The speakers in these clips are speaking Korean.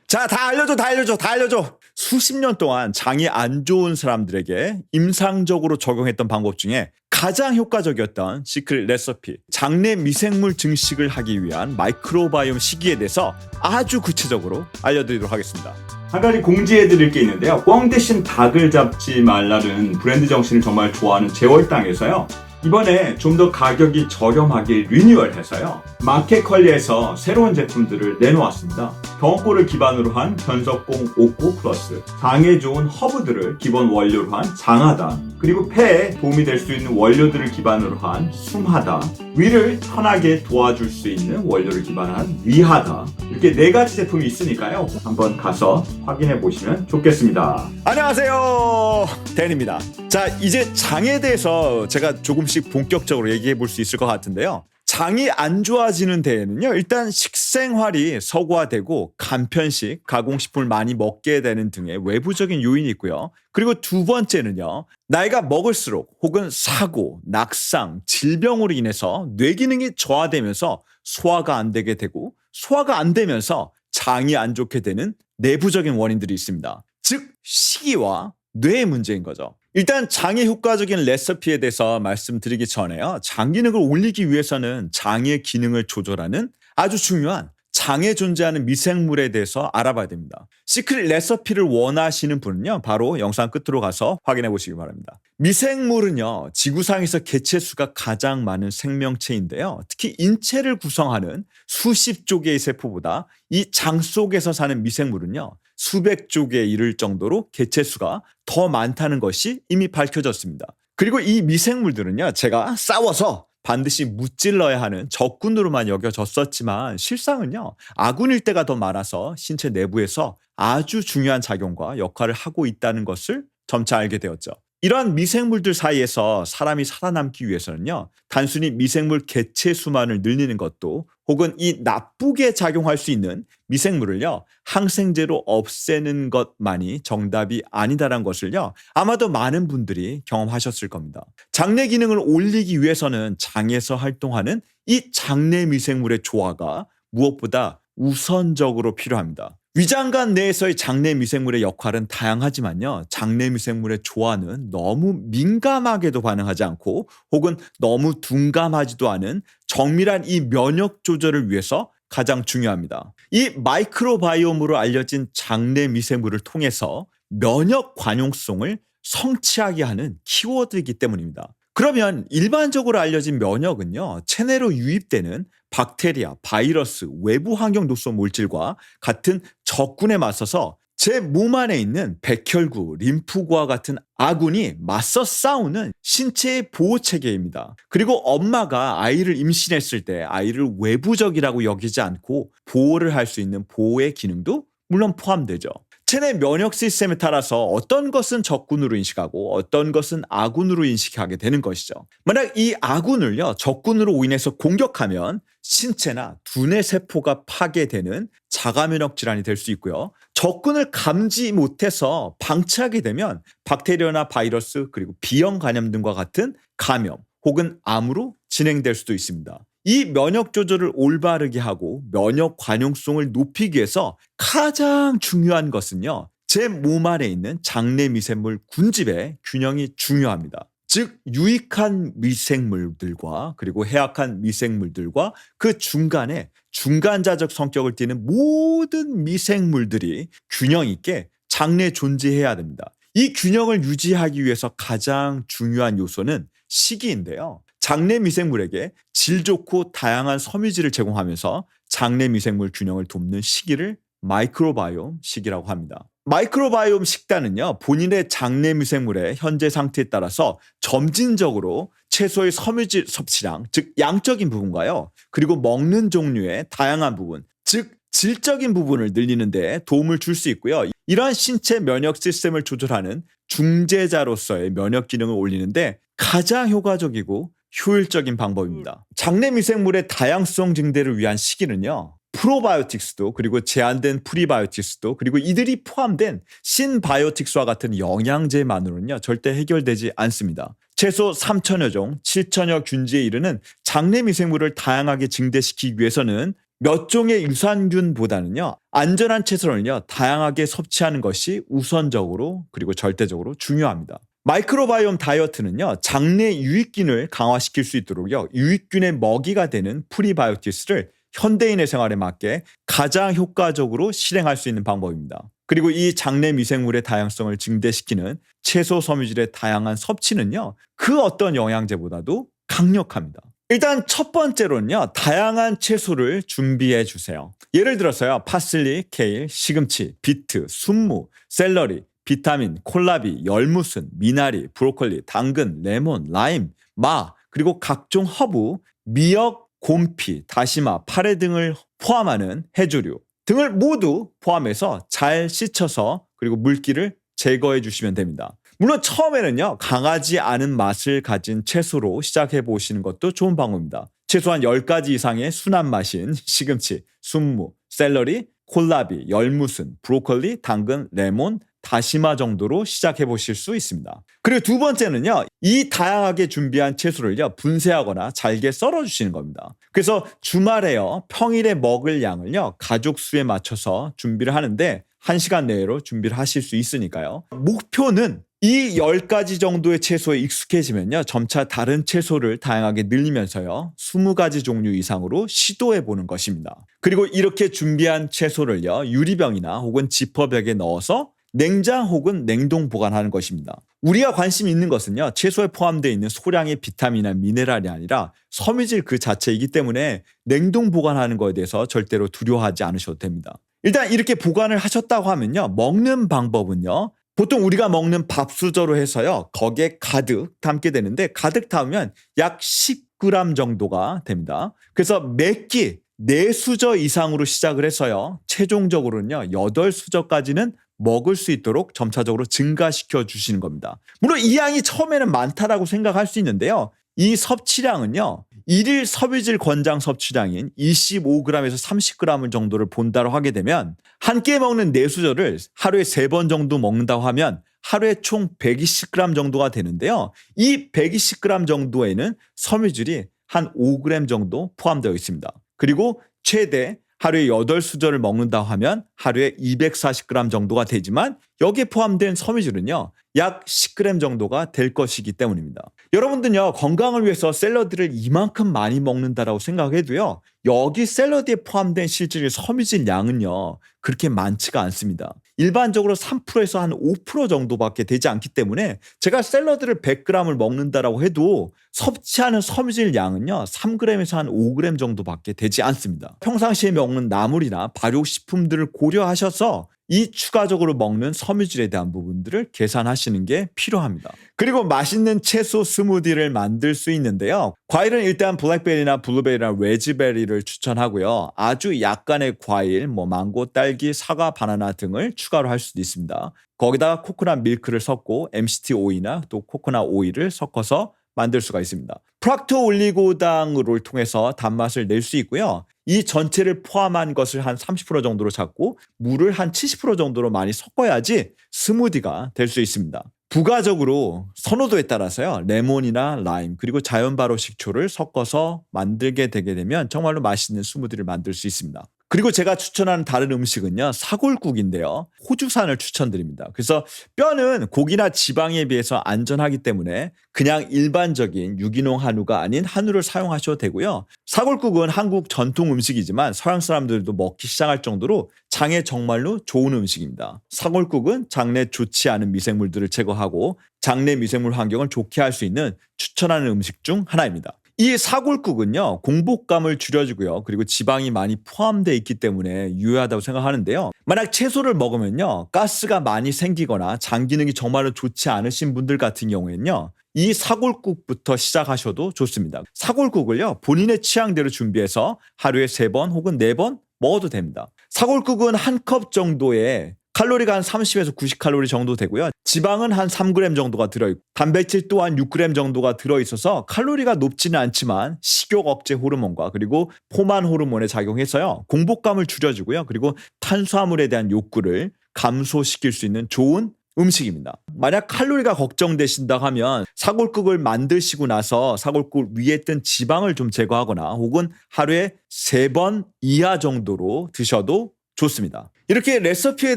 자, 다 알려줘. 수십 년 동안 장이 안 좋은 사람들에게 임상적으로 적용했던 방법 중에 가장 효과적이었던 시크릿 레시피, 장내 미생물 증식을 하기 위한 마이크로바이옴 식이에 대해서 아주 구체적으로 알려드리도록 하겠습니다. 한 가지 공지해드릴 게 있는데요. 꽝 대신 닭을 잡지 말라는 브랜드 정신을 정말 좋아하는 제월당에서요. 이번에 좀 더 가격이 저렴하게 리뉴얼해서요. 마켓컬리에서 새로운 제품들을 내놓았습니다. 병어골을 기반으로 한 변석공 옥고 플러스, 장에 좋은 허브들을 기본 원료로 한 장하다, 그리고 폐에 도움이 될 수 있는 원료들을 기반으로 한 숨하다, 위를 편하게 도와줄 수 있는 원료를 기반한 위하다, 이렇게 4가지 제품이 있으니까요. 한번 가서 확인해 보시면 좋겠습니다. 안녕하세요, 댄입니다. 자, 이제 장에 대해서 제가 조금씩 본격적으로 얘기해 볼 수 있을 것 같은데요. 장이 안 좋아지는 데에는요, 일단 식생활이 서구화되고 간편식, 가공식품을 많이 먹게 되는 등의 외부적인 요인이 있고요. 그리고 두 번째는요, 나이가 먹을수록 혹은 사고, 낙상, 질병으로 인해서 뇌 기능이 저하되면서 소화가 안 되게 되고, 소화가 안 되면서 장이 안 좋게 되는 내부적인 원인들이 있습니다. 즉, 식이와 뇌의 문제인 거죠. 일단 장의 효과적인 레시피에 대해서 말씀드리기 전에요. 장 기능을 올리기 위해서는 장의 기능을 조절하는 아주 중요한 장에 존재하는 미생물에 대해서 알아봐야 됩니다. 시크릿 레시피를 원하시는 분은요, 바로 영상 끝으로 가서 확인해 보시기 바랍니다. 미생물은요, 지구상에서 개체수가 가장 많은 생명체인데요. 특히 인체를 구성하는 수십조 개의 세포보다 이 장 속에서 사는 미생물은요, 수백조 개에 이를 정도로 개체수가 더 많다는 것이 이미 밝혀졌습니다. 그리고 이 미생물들은요, 제가 싸워서 반드시 무찔러야 하는 적군으로만 여겨졌었지만 실상은요, 아군일 때가 더 많아서 신체 내부에서 아주 중요한 작용과 역할을 하고 있다는 것을 점차 알게 되었죠. 이러한 미생물들 사이에서 사람이 살아남기 위해서는요, 단순히 미생물 개체 수만을 늘리는 것도, 혹은 이 나쁘게 작용할 수 있는 미생물을요, 항생제로 없애는 것만이 정답이 아니다라는 것을요, 아마도 많은 분들이 경험하셨을 겁니다. 장내 기능을 올리기 위해서는 장에서 활동하는 이 장내 미생물의 조화가 무엇보다 우선적으로 필요합니다. 위장관 내에서의 장내 미생물의 역할은 다양하지만요, 장내 미생물의 조화는 너무 민감하게도 반응하지 않고 혹은 너무 둔감하지도 않은 정밀한 이 면역 조절을 위해서 가장 중요합니다. 이 마이크로바이옴으로 알려진 장내 미생물을 통해서 면역 관용성을 성취하게 하는 키워드이기 때문입니다. 그러면 일반적으로 알려진 면역은요, 체내로 유입되는 박테리아, 바이러스, 외부 환경 독소 물질과 같은 적군에 맞서서 제 몸 안에 있는 백혈구, 림프구와 같은 아군이 맞서 싸우는 신체의 보호 체계입니다. 그리고 엄마가 아이를 임신했을 때 아이를 외부적이라고 여기지 않고 보호를 할 수 있는 보호의 기능도 물론 포함되죠. 체내 면역 시스템에 따라서 어떤 것은 적군으로 인식하고 어떤 것은 아군으로 인식하게 되는 것이죠. 만약 이 아군을요, 적군으로 인해서 공격하면 신체나 두뇌 세포가 파괴되는 자가면역 질환이 될 수 있고요. 적군을 감지 못해서 방치하게 되면 박테리아나 바이러스, 그리고 비형 간염 등과 같은 감염 혹은 암으로 진행될 수도 있습니다. 이 면역 조절을 올바르게 하고 면역 관용성을 높이기 위해서 가장 중요한 것은요, 제 몸 안에 있는 장내 미생물 군집의 균형이 중요합니다. 즉, 유익한 미생물들과 그리고 해악한 미생물들과 그 중간에 중간자적 성격을 띠는 모든 미생물들이 균형 있게 장내에 존재해야 됩니다. 이 균형을 유지하기 위해서 가장 중요한 요소는 식이인데요. 장내 미생물에게 질 좋고 다양한 섬유질을 제공하면서 장내 미생물 균형을 돕는 식이를 마이크로바이옴 식이라고 합니다. 마이크로바이옴 식단은요, 본인의 장내 미생물의 현재 상태에 따라서 점진적으로 채소의 섬유질 섭취량, 즉 양적인 부분과요, 그리고 먹는 종류의 다양한 부분, 즉 질적인 부분을 늘리는 데 도움을 줄 수 있고요. 이러한 신체 면역 시스템을 조절하는 중재자로서의 면역 기능을 올리는데 가장 효과적이고 효율적인 방법입니다. 장내 미생물의 다양성 증대를 위한 식이는요, 프로바이오틱스도 그리고 제한된 프리바이오틱스도 그리고 이들이 포함된 신바이오틱스와 같은 영양제만으로는요, 절대 해결되지 않습니다. 최소 3천여 종, 7천여 균지에 이르는 장내 미생물을 다양하게 증대시키기 위해서는 몇 종의 유산균보다는요, 안전한 채소를요, 다양하게 섭취하는 것이 우선적으로 그리고 절대적으로 중요합니다. 마이크로바이옴 다이어트는요, 장내 유익균을 강화시킬 수 있도록요, 유익균의 먹이가 되는 프리바이오티스를 현대인의 생활에 맞게 가장 효과적으로 실행할 수 있는 방법입니다. 그리고 이 장내 미생물의 다양성을 증대시키는 채소 섬유질의 다양한 섭취는요, 그 어떤 영양제보다도 강력합니다. 일단 첫 번째로는요, 다양한 채소를 준비해 주세요. 예를 들어서요, 파슬리, 케일, 시금치, 비트, 순무, 샐러리, 비타민, 콜라비, 열무순, 미나리, 브로콜리, 당근, 레몬, 라임, 마, 그리고 각종 허브, 미역, 곰피, 다시마, 파래 등을 포함하는 해조류 등을 모두 포함해서 잘 씻어서 그리고 물기를 제거해 주시면 됩니다. 물론 처음에는요, 강하지 않은 맛을 가진 채소로 시작해 보시는 것도 좋은 방법입니다. 최소한 10가지 이상의 순한 맛인 시금치, 순무, 샐러리, 콜라비, 열무순, 브로콜리, 당근, 레몬, 다시마 정도로 시작해 보실 수 있습니다. 그리고 두 번째는요, 이 다양하게 준비한 채소를요, 분쇄하거나 잘게 썰어 주시는 겁니다. 그래서 주말에요, 평일에 먹을 양을요, 가족 수에 맞춰서 준비를 하는데 1시간 내로 준비를 하실 수 있으니까요. 목표는 이 10가지 정도의 채소에 익숙해지면요, 점차 다른 채소를 다양하게 늘리면서요, 20가지 종류 이상으로 시도해 보는 것입니다. 그리고 이렇게 준비한 채소를요, 유리병이나 혹은 지퍼백에 넣어서 냉장 혹은 냉동 보관하는 것입니다. 우리가 관심 있는 것은요, 채소에 포함되어 있는 소량의 비타민이나 미네랄이 아니라 섬유질 그 자체이기 때문에 냉동 보관하는 것에 대해서 절대로 두려워하지 않으셔도 됩니다. 일단 이렇게 보관을 하셨다고 하면요, 먹는 방법은요, 보통 우리가 먹는 밥수저로 해서요, 거기에 가득 담게 되는데 가득 담으면 약 10g 정도가 됩니다. 그래서 몇 끼 4수저 이상으로 시작을 해서요, 최종적으로는요, 8수저까지는 먹을 수 있도록 점차적으로 증가시켜 주시는 겁니다. 물론 이 양이 처음에는 많다라고 생각할 수 있는데요, 이 섭취량은요, 일일 섬유질 권장 섭취량인 25g에서 30g 정도를 본다고 하게 되면 한 끼에 먹는 4수저를 하루에 3번 정도 먹는다고 하면 하루에 총 120g 정도가 되는데요, 이 120g 정도에는 섬유질이 한 5g 정도 포함되어 있습니다. 그리고 최대 하루에 8수저를 먹는다고 하면 하루에 240g 정도가 되지만 여기에 포함된 섬유질은요, 약 10g 정도가 될 것이기 때문입니다. 여러분들요, 건강을 위해서 샐러드를 이만큼 많이 먹는다라고 생각해도요, 여기 샐러드에 포함된 실질 섬유질 양은요, 그렇게 많지가 않습니다. 일반적으로 3%에서 한 5% 정도밖에 되지 않기 때문에 제가 샐러드를 100g을 먹는다라고 해도 섭취하는 섬유질 양은요, 3g에서 한 5g 정도밖에 되지 않습니다. 평상시에 먹는 나물이나 발효식품들을 고려하셔서 이 추가적으로 먹는 섬유질에 대한 부분들을 계산하시는 게 필요합니다. 그리고 맛있는 채소 스무디를 만들 수 있는데요, 과일은 일단 블랙베리나 블루베리나 레즈베리를 추천하고요, 아주 약간의 과일, 망고, 딸기, 사과, 바나나 등을 추가로 할 수도 있습니다. 거기다가 코코넛 밀크를 섞고 MCT 오일이나 또 코코넛 오일을 섞어서 만들 수가 있습니다. 프락토 올리고당을 통해서 단맛을 낼 수 있고요, 이 전체를 포함한 것을 한 30% 정도로 잡고 물을 한 70% 정도로 많이 섞어야지 스무디가 될 수 있습니다. 부가적으로 선호도에 따라서요, 레몬이나 라임 그리고 자연 발효 식초를 섞어서 만들게 되게 되면 정말로 맛있는 스무디를 만들 수 있습니다. 그리고 제가 추천하는 다른 음식은요, 사골국인데요, 호주산을 추천드립니다. 그래서 뼈는 고기나 지방에 비해서 안전하기 때문에 그냥 일반적인 유기농 한우가 아닌 한우를 사용하셔도 되고요, 사골국은 한국 전통 음식이지만 서양 사람들도 먹기 시작할 정도로 장에 정말로 좋은 음식입니다. 사골국은 장내 좋지 않은 미생물들을 제거하고 장내 미생물 환경을 좋게 할 수 있는 추천하는 음식 중 하나입니다. 이 사골국은요, 공복감을 줄여주고요, 그리고 지방이 많이 포함되어 있기 때문에 유효하다고 생각하는데요, 만약 채소를 먹으면요, 가스가 많이 생기거나 장 기능이 정말로 좋지 않으신 분들 같은 경우에는요, 이 사골국부터 시작하셔도 좋습니다. 사골국을요, 본인의 취향대로 준비해서 하루에 3번 혹은 4번 먹어도 됩니다. 사골국은 한 컵 정도에 칼로리가 한 30에서 90칼로리 정도 되고요, 지방은 한 3g 정도가 들어있고 단백질 또한 6g 정도가 들어있어서 칼로리가 높지는 않지만 식욕 억제 호르몬과 그리고 포만 호르몬에 작용해서요, 공복감을 줄여주고요, 그리고 탄수화물에 대한 욕구를 감소시킬 수 있는 좋은 음식입니다. 만약 칼로리가 걱정되신다 하면 사골국을 만드시고 나서 사골국 위에 뜬 지방을 좀 제거하거나 혹은 하루에 3번 이하 정도로 드셔도 좋습니다. 이렇게 레시피에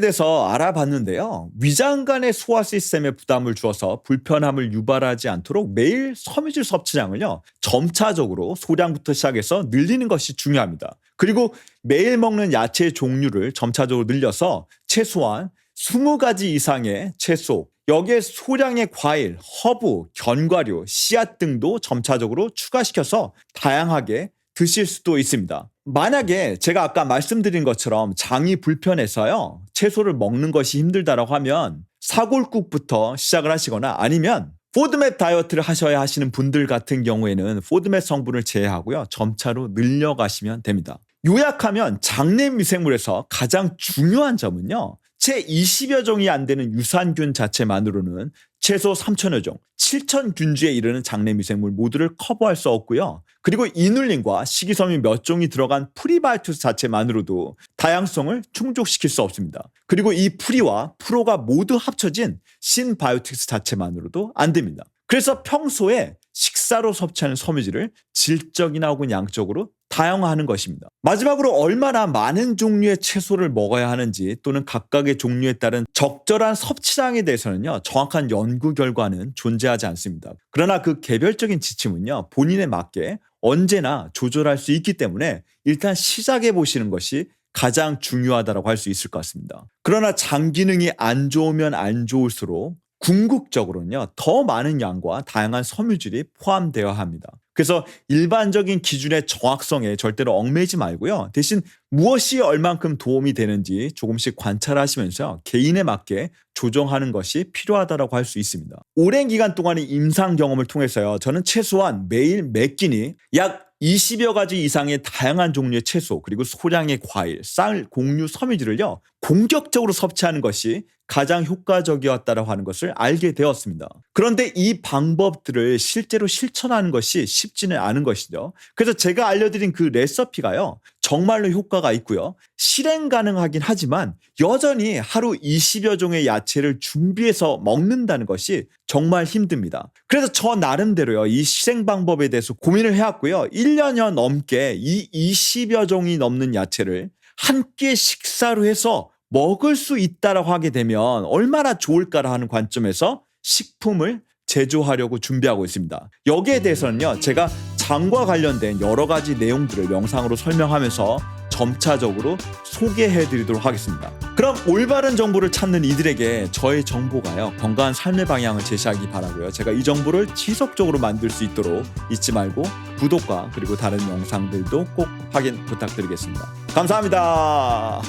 대해서 알아봤는데요. 위장 간의 소화 시스템에 부담을 주어서 불편함을 유발하지 않도록 매일 섬유질 섭취량을요, 점차적으로 소량부터 시작해서 늘리는 것이 중요합니다. 그리고 매일 먹는 야채 종류를 점차적으로 늘려서 최소한 20가지 이상의 채소, 여기에 소량의 과일, 허브, 견과류, 씨앗 등도 점차적으로 추가시켜서 다양하게 드실 수도 있습니다. 만약에 제가 아까 말씀드린 것처럼 장이 불편해서요, 채소를 먹는 것이 힘들다라고 하면 사골국부터 시작을 하시거나 아니면 포드맵 다이어트를 하셔야 하시는 분들 같은 경우에는 포드맵 성분을 제외하고요, 점차로 늘려가시면 됩니다. 요약하면 장내 미생물에서 가장 중요한 점은요, 채 20여 종이 안 되는 유산균 자체만으로는 최소 3,000여 종, 7,000균주에 이르는 장내 미생물 모두를 커버할 수 없고요. 그리고 이눌린과 식이섬유 몇 종이 들어간 프리바이오틱스 자체만으로도 다양성을 충족시킬 수 없습니다. 그리고 이 프리와 프로가 모두 합쳐진 신바이오틱스 자체만으로도 안 됩니다. 그래서 평소에 식사로 섭취하는 섬유질을 질적이나 혹은 양적으로 다양화하는 것입니다. 마지막으로 얼마나 많은 종류의 채소를 먹어야 하는지 또는 각각의 종류에 따른 적절한 섭취량에 대해서는요, 정확한 연구 결과는 존재하지 않습니다. 그러나 그 개별적인 지침은요, 본인에 맞게 언제나 조절할 수 있기 때문에 일단 시작해 보시는 것이 가장 중요하다고 할 수 있을 것 같습니다. 그러나 장 기능이 안 좋으면 안 좋을수록 궁극적으로는요, 더 많은 양과 다양한 섬유질이 포함되어야 합니다. 그래서 일반적인 기준의 정확성에 절대로 얽매이지 말고요. 대신 무엇이 얼만큼 도움이 되는지 조금씩 관찰하시면서 개인에 맞게 조정하는 것이 필요하다고 할 수 있습니다. 오랜 기간 동안의 임상 경험을 통해서요, 저는 최소한 매일 매 끼니 약 20여 가지 이상의 다양한 종류의 채소, 그리고 소량의 과일, 쌀, 곡류, 섬유질을요, 공격적으로 섭취하는 것이 가장 효과적이었다고 하는 것을 알게 되었습니다. 그런데 이 방법들을 실제로 실천하는 것이 쉽지는 않은 것이죠. 그래서 제가 알려드린 그 레시피가요, 정말로 효과가 있고요, 실행 가능하긴 하지만 여전히 하루 20여 종의 야채를 준비해서 먹는다는 것이 정말 힘듭니다. 그래서 저 나름대로요, 이 실행 방법에 대해서 고민을 해왔고요, 1년여 넘게 이 20여 종이 넘는 야채를 한 끼 식사로 해서 먹을 수 있다라고 하게 되면 얼마나 좋을까라 하는 관점에서 식품을 제조하려고 준비하고 있습니다. 여기에 대해서는요, 제가 장과 관련된 여러 가지 내용들을 영상으로 설명하면서 점차적으로 소개해드리도록 하겠습니다. 그럼 올바른 정보를 찾는 이들에게 저의 정보가요, 건강한 삶의 방향을 제시하기 바라고요. 제가 이 정보를 지속적으로 만들 수 있도록 잊지 말고 구독과 그리고 다른 영상들도 꼭 확인 부탁드리겠습니다. 감사합니다.